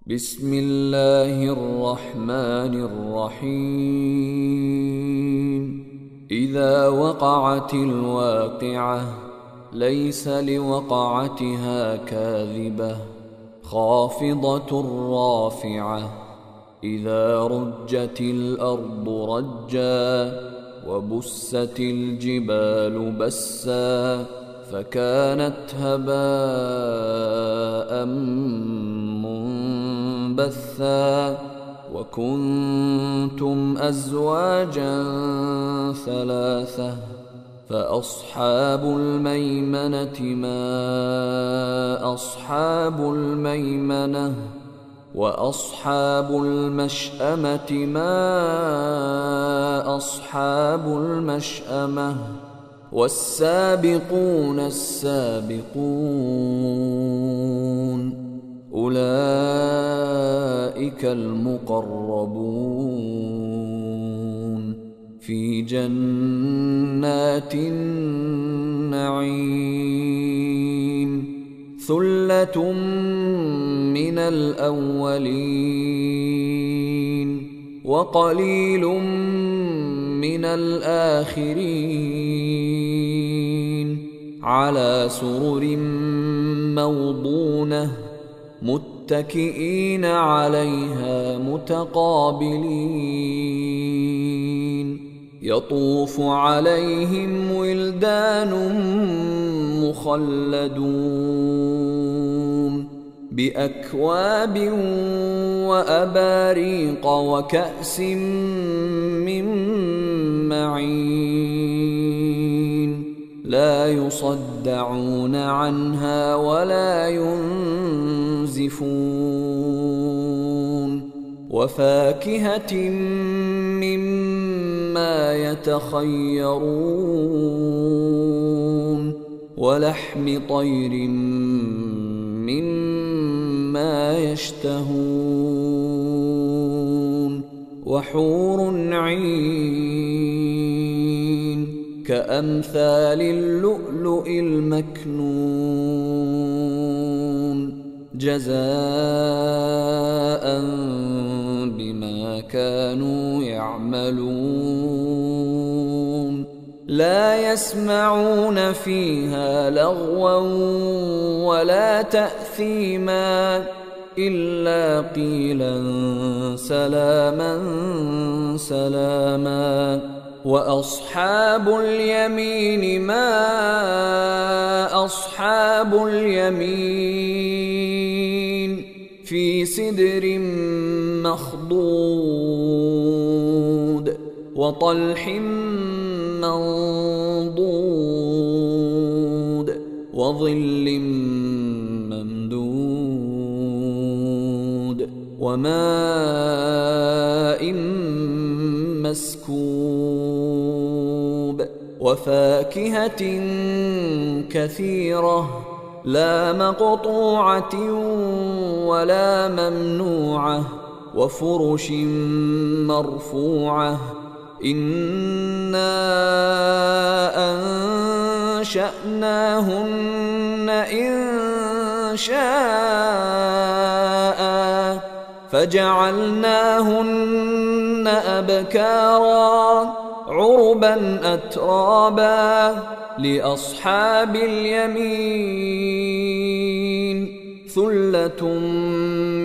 بسم الله الرحمن الرحيم. إذا وقعت الواقعة ليس لوقعتها كاذبة خافضة رافعة. إذا رجت الأرض رجا وبست الجبال بسا فكانت هباء منبثا وكنتم أزواجا ثلاثة فأصحاب الميمنة ما أصحاب الميمنة وأصحاب المشأمة ما أصحاب المشأمة والسابقون السابقون أولئك المقربون في جنات النعيم. ثلة من الأولين وقليل من الآخرين. على سرر موضونة متكئين عليها متقابلين. يطوف عليهم ولدان مخلدون بأكواب وأباريق وكأس من معين. لا يصدعون عنها ولا ينزفون. وفاكهة مما يتخيرون ولحم طير مما يشتهون. وحور عين كأمثال اللؤلؤ المكنون جزاء بما كانوا يعملون. لا يسمعون فيها لغوا ولا تأثيما إلا قيلا سلاما سلاما. وأصحاب اليمين ما أصحاب اليمين في سدر مخضود وطلح منضود وظل ممدود وماء مسكوب. وفاكهة كثيرة لا مقطوعة ولا ممنوعة وفرش مرفوعة. إنا أنشأناهن إنشاء فجعلناهن أبكارا عربا أترابا لأصحاب اليمين. ثلة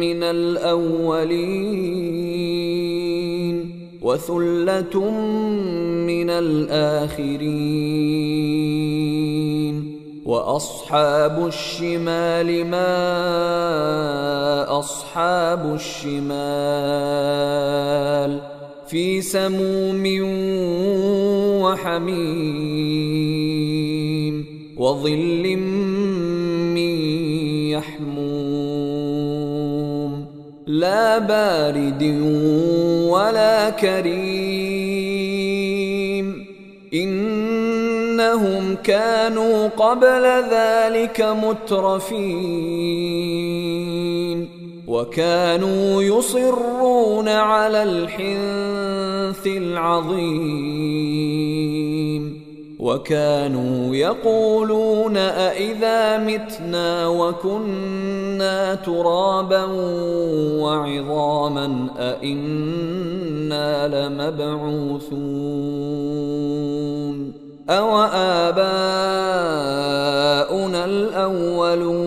من الأولين وثلة من الآخرين. وأصحاب الشمال ما أصحاب الشمال في سموم وحميم وظل من يحموم لا بارد ولا كريم. إنهم كانوا قبل ذلك مترفين وكانوا يصرون على الحنث العظيم. وكانوا يقولون أإذا متنا وكنا ترابا وعظاما أإنا لمبعوثون أوآباؤنا الأولون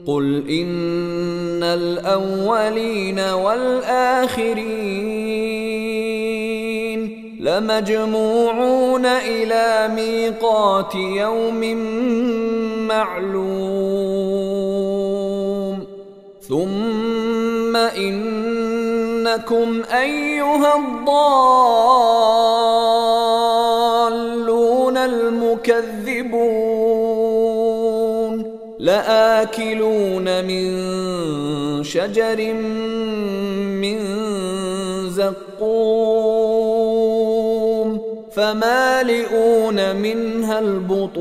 قل إن الأولين والآخرين لمجموعون إلى ميقات يوم معلوم ثم إنكم أيها الضالون المكذبون لآكلون من شجر من زقوم فمالئون منها البطون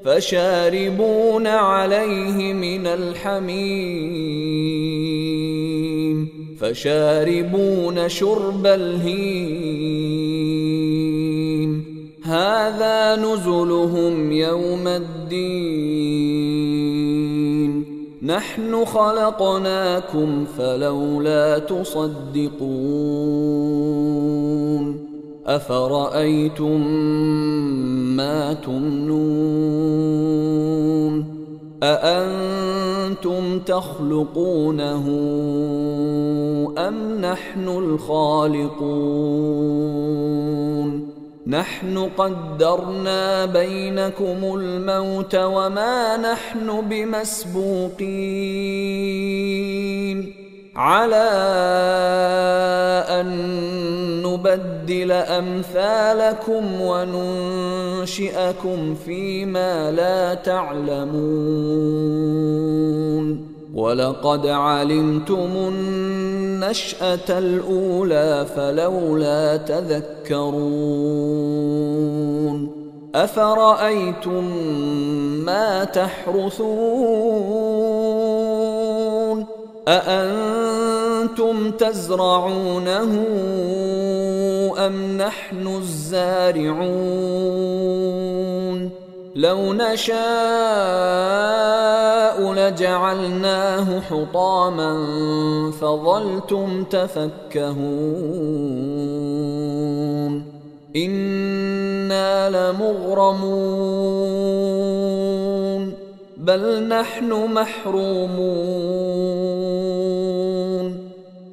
فشاربون عليه من الحميم فشاربون شرب الهيم هذا نزلهم يوم الدين نحن خلقناكم فلولا تصدقون أفرأيتم ما تمنون أأنتم تخلقونه أم نحن الخالقون نحن قدرنا بينكم الموت وما نحن بمسبوقين على أن نبدل أمثالكم وننشئكم فيما لا تعلمون ولقد علمتم النشأة الأولى فلولا تذكرون أفرأيتم ما تحرثون أأنتم تزرعونه أم نحن الزارعون لو نشاء لجعلناه حطاما فظلتم تفكهون إنا لمغرمون بل نحن محرومون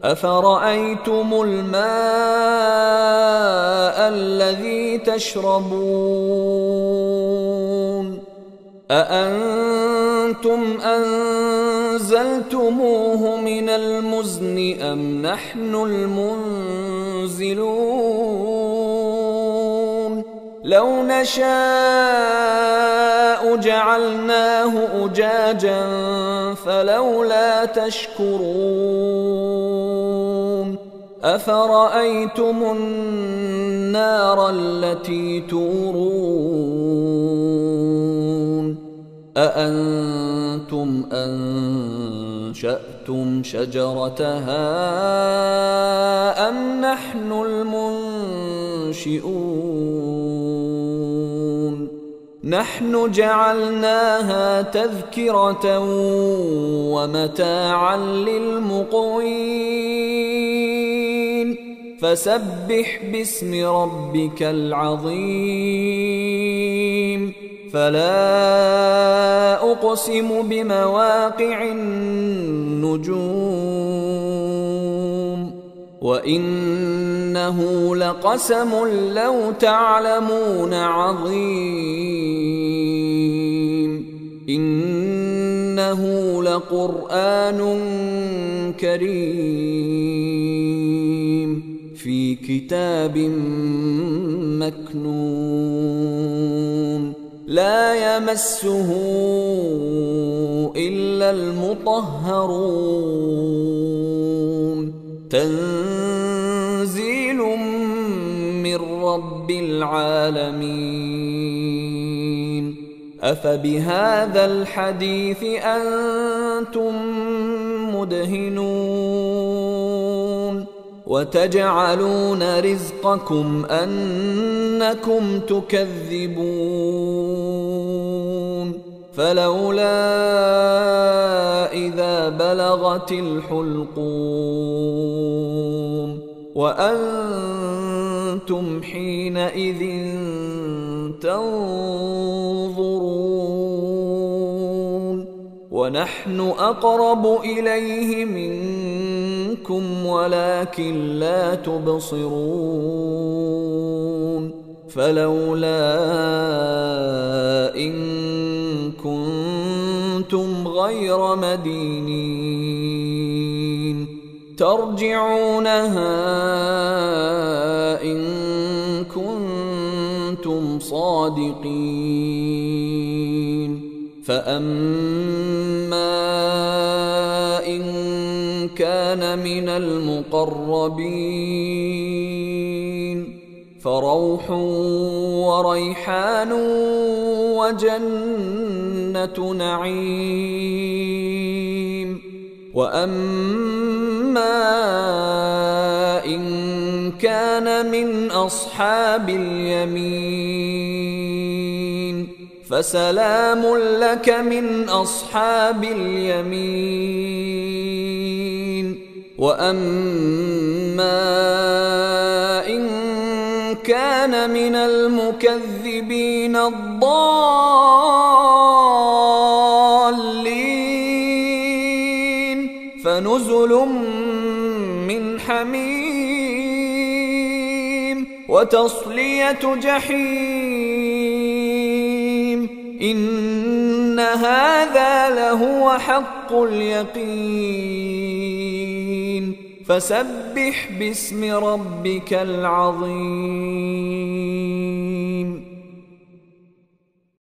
أفرأيتم الماء الذي تشربون أأنتم أنزلتموه من المزن أم نحن المنزلون لو نشاء جعلناه أجاجا فلولا تشكرون أفرأيتم النار التي تورون أأنتم أنشأتم شجرتها أم نحن المنشئون نحن جعلناها تذكرة ومتاعا للمقوين فسبح باسم ربك العظيم فلا أقسم بمواقع النجوم وإنه لقسم لو تعلمون عظيم إنه لقرآن كريم في كتاب مكنون لا يمسه إلا المطهرون تنزيل من رب العالمين أفبهذا الحديث أنتم مدهنون وتجعلون رزقكم أنكم تكذبون فلولا إذا بلغت الحلقوم وأنتم حينئذ تنظرون ونحن أقرب إليه منكم ولكن لا تبصرون فلولا إن كنتم غير مدينين ترجعونها إن كنتم صادقين فأما إن كان من المقربين فروح وريحان وجنة نعيم وأما إن كان من أصحاب اليمين فسلام لك من أصحاب اليمين وأما إن كان من المكذبين الضالين فنزل من حميم وتصلية جحيم إن هذا لهو حق اليقين فسبح باسم ربك العظيم